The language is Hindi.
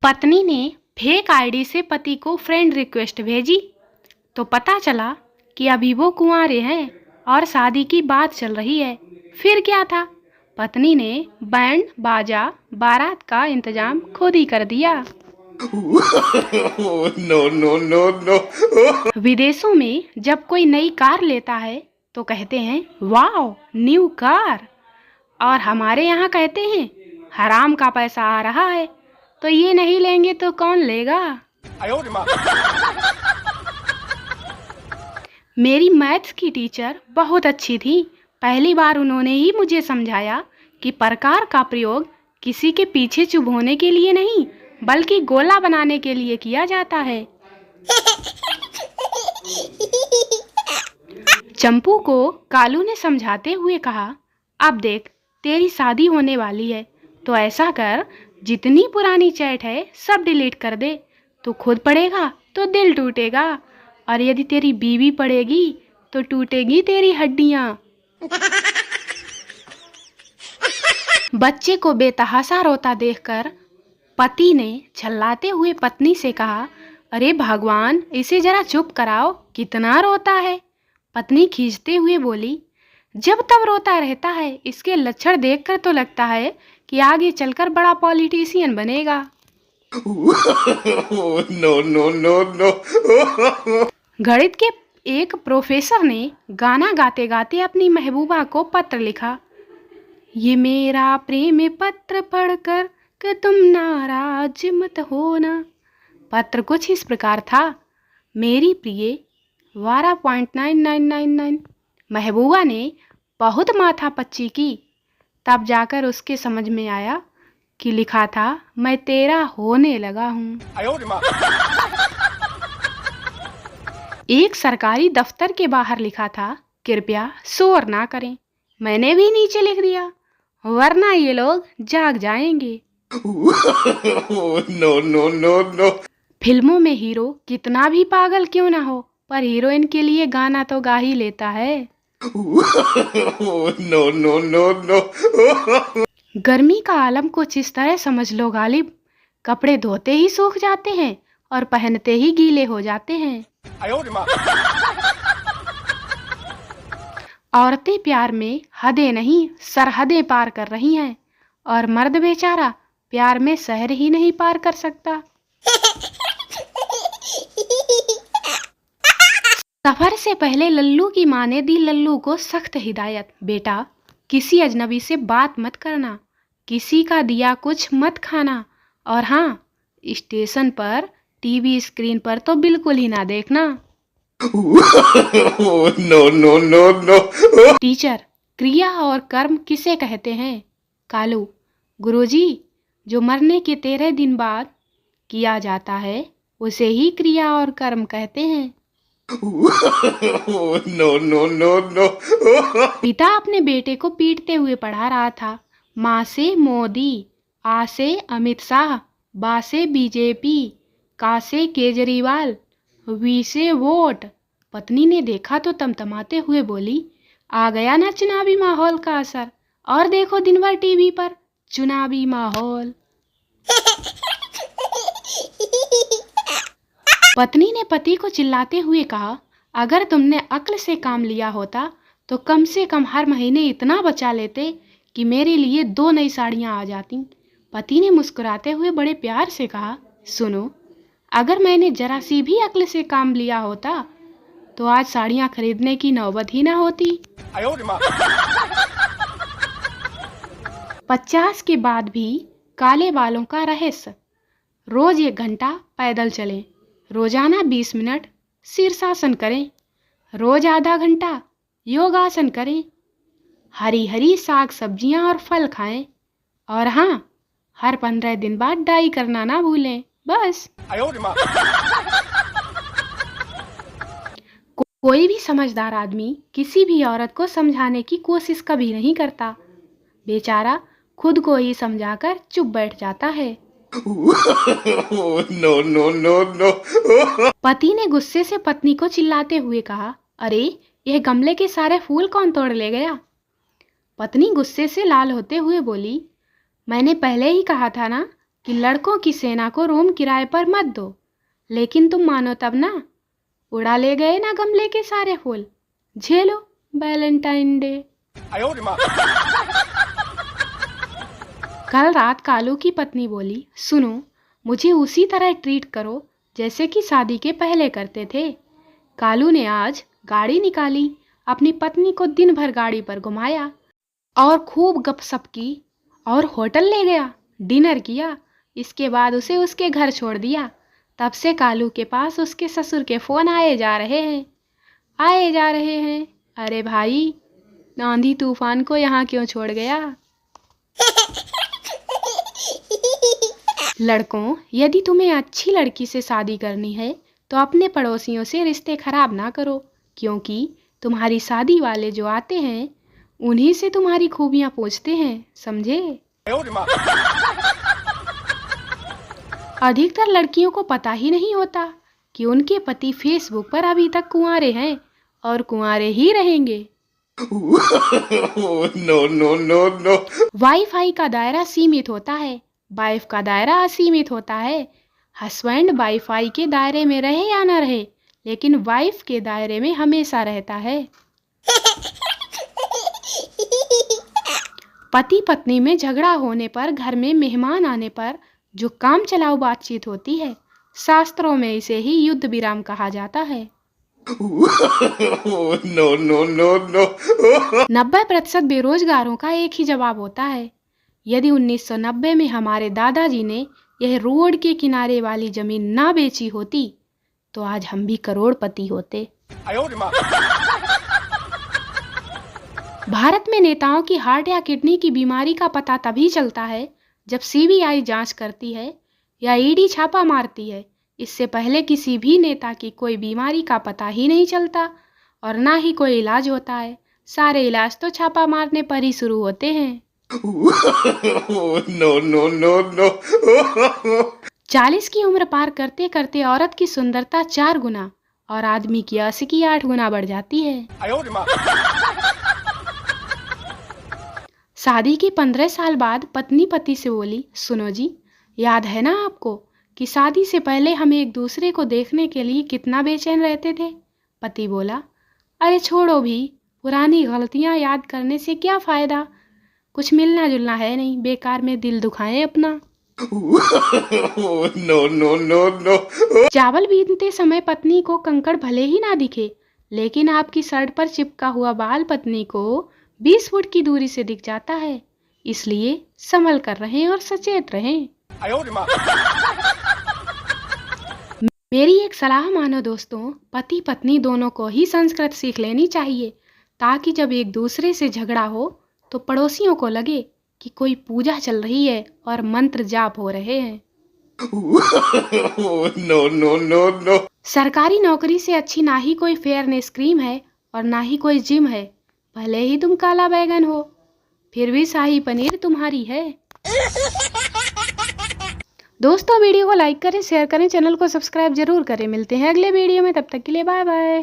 पत्नी ने फेक आईडी से पति को फ्रेंड रिक्वेस्ट भेजी तो पता चला कि अभी वो कुंवारे हैं और शादी की बात चल रही है। फिर क्या था, पत्नी ने बैंड बाजा बारात का इंतजाम खुद ही कर दिया। No no no no. विदेशों में जब कोई नई कार लेता है तो कहते हैं वाओ न्यू कार, और हमारे यहाँ कहते हैं हराम का पैसा आ रहा है, तो ये नहीं लेंगे तो कौन लेगा। मेरी मैथ्स की टीचर बहुत अच्छी थी। पहली बार उन्होंने ही मुझे समझाया कि प्रकार का प्रयोग किसी के पीछे चुभ होने के लिए नहीं बल्कि गोला बनाने के लिए किया जाता है। चंपू को कालू ने समझाते हुए कहा, अब देख तेरी शादी होने वाली है तो ऐसा कर, जितनी पुरानी चैट है सब डिलीट कर दे। तू खुद पढ़ेगा तो दिल टूटेगा, और यदि तेरी बीवी पढ़ेगी तो टूटेगी तेरी हड्डियां। बच्चे को बेतहाशा रोता देखकर पति ने झल्लाते हुए पत्नी से कहा, अरे भगवान इसे जरा चुप कराओ, कितना रोता है। पत्नी खींचते हुए बोली, जब तब रोता रहता है, इसके लक्षण देखकर तो लगता है कि आगे चलकर बड़ा पॉलिटिशियन बनेगा। No no no no. गणित के एक प्रोफेसर ने गाना गाते गाते अपनी महबूबा को पत्र लिखा। ये मेरा प्रेम पत्र पढ़कर कि तुम नाराज मत होना। पत्र कुछ इस प्रकार था, मेरी प्रिय 12.9999। महबूबा ने बहुत माथापच्ची की, तब जाकर उसके समझ में आया कि लिखा था मैं तेरा होने लगा हूँ। एक सरकारी दफ्तर के बाहर लिखा था, कृपया शोर ना करें। मैंने भी नीचे लिख दिया, वरना ये लोग जाग जाएंगे। No no no no. फिल्मों में हीरो कितना भी पागल क्यों ना हो, पर हीरोइन के लिए गाना तो गा ही लेता है। No no no no. गर्मी का आलम कुछ इस तरह समझ लो गालिब, कपड़े धोते ही सूख जाते हैं और पहनते ही गीले हो जाते हैं। औरतें प्यार में हदें नहीं सरहदें पार कर रही हैं, और मर्द बेचारा प्यार में शहर ही नहीं पार कर सकता। सफर से पहले लल्लू की माँ ने दी लल्लू को सख्त हिदायत, बेटा किसी अजनबी से बात मत करना, किसी का दिया कुछ मत खाना, और हाँ स्टेशन पर टीवी स्क्रीन पर तो बिल्कुल ही ना देखना। No no no no. Teacher, क्रिया और कर्म किसे कहते हैं? कालू, गुरुजी, जो मरने के 13 दिन बाद किया जाता है उसे ही क्रिया और कर्म कहते हैं। No no no no. पिता अपने बेटे को पीटते हुए पढ़ा रहा था, माँ से मोदी, आ से अमित शाह, बा से बीजेपी, का से केजरीवाल, वी से वोट। पत्नी ने देखा तो तमतमाते हुए बोली, आ गया ना चुनावी माहौल का असर, और देखो दिन भर टीवी पर चुनावी माहौल। पत्नी ने पति को चिल्लाते हुए कहा, अगर तुमने अक्ल से काम लिया होता तो कम से कम हर महीने इतना बचा लेते कि मेरे लिए 2 नई साड़ियाँ आ जाती। पति ने मुस्कुराते हुए बड़े प्यार से कहा, सुनो, अगर मैंने जरा सी भी अक्ल से काम लिया होता तो आज साड़ियाँ खरीदने की नौबत ही ना होती। 50 के बाद भी काले बालों का रहस्य, रोज 1 घंटा पैदल चलें, रोजाना 20 मिनट शीर्षासन करें, रोज आधा घंटा योगासन करें, हरी हरी साग सब्जियां और फल खाएं, और हाँ हर 15 दिन बाद डाई करना ना भूलें, बस। कोई भी समझदार आदमी किसी भी औरत को समझाने की कोशिश कभी नहीं करता, बेचारा खुद को ही समझाकर चुप बैठ जाता है। No no no no. पति ने गुस्से से पत्नी को चिल्लाते हुए कहा, अरे यह गमले के सारे फूल कौन तोड़ ले गया? पत्नी गुस्से से लाल होते हुए बोली, मैंने पहले ही कहा था ना कि लड़कों की सेना को रूम किराए पर मत दो, लेकिन तुम मानो तब ना, उड़ा ले गए ना गमले के सारे फूल, झेलो वैलेंटाइन डे। कल रात कालू की पत्नी बोली, सुनो, मुझे उसी तरह ट्रीट करो जैसे कि शादी के पहले करते थे। कालू ने आज गाड़ी निकाली, अपनी पत्नी को दिन भर गाड़ी पर घुमाया और खूब गपशप की और होटल ले गया, डिनर किया। इसके बाद उसे उसके घर छोड़ दिया। तब से कालू के पास उसके ससुर के फोन आए जा रहे हैं। अरे भाई, आंधी तूफान को यहाँ क्यों छोड़ गया? लड़कों, यदि तुम्हें अच्छी लड़की से शादी करनी है तो अपने पड़ोसियों से रिश्ते खराब ना करो, क्योंकि तुम्हारी शादी वाले जो आते हैं उन्हीं से तुम्हारी खूबियां पूछते हैं, समझे? अधिकतर लड़कियों को पता ही नहीं होता कि उनके पति फेसबुक पर अभी तक कुंवारे हैं और कुंवारे ही रहेंगे। No. वाईफाई का दायरा सीमित होता है, वाइफ का दायरा असीमित होता है। हस्बैंड वाईफाई के दायरे में रहे या न रहे, लेकिन वाइफ के दायरे में हमेशा रहता है। पति पत्नी में झगड़ा होने पर, घर में मेहमान आने पर जो काम चलाऊ बातचीत होती है, शास्त्रों में इसे ही युद्ध विराम कहा जाता है। No. 90% बेरोजगारों का एक ही जवाब होता है, यदि 1990 में हमारे दादाजी ने यह रोड के किनारे वाली जमीन ना बेची होती तो आज हम भी करोड़पति होते। भारत में नेताओं की हार्ट या किडनी की बीमारी का पता तभी चलता है जब सीबीआई जांच करती है या ईडी छापा मारती है। इससे पहले किसी भी नेता की कोई बीमारी का पता ही नहीं चलता और ना ही कोई इलाज होता है। सारे इलाज तो छापा मारने पर ही शुरू होते हैं। No. 40 की उम्र पार करते करते औरत की सुंदरता 4 गुना और आदमी की आशिकी 8 गुना बढ़ जाती है। शादी के 15 साल बाद पत्नी पति से बोली, सुनो जी, याद है ना आपको कि शादी से पहले हम एक दूसरे को देखने के लिए कितना बेचैन रहते थे? पति बोला, अरे छोड़ो भी, पुरानी गलतियां याद करने से क्या फायदा, कुछ मिलना जुलना है नहीं, बेकार में दिल दुखाएं अपना। No. चावल बीनते समय पत्नी को कंकड़ भले ही ना दिखे, लेकिन आपकी शर्ट पर चिपका हुआ बाल पत्नी को 20 फुट की दूरी से दिख जाता है। इसलिए संभल कर रहें और सचेत रहें। मेरी एक सलाह मानो दोस्तों, पति पत्नी दोनों को ही संस्कृत सीख लेनी चाहिए, ताकि जब एक दूसरे से झगड़ा हो तो पड़ोसियों को लगे कि कोई पूजा चल रही है और मंत्र जाप हो रहे हैं। No. सरकारी नौकरी से अच्छी ना ही कोई फेयरनेस क्रीम है और ना ही कोई जिम है। भले ही तुम काला बैगन हो, फिर भी शाही पनीर तुम्हारी है। दोस्तों, वीडियो को लाइक करें, शेयर करें, चैनल को सब्सक्राइब जरूर करें। मिलते हैं अगले वीडियो में, तब तक के लिए बाय बाय।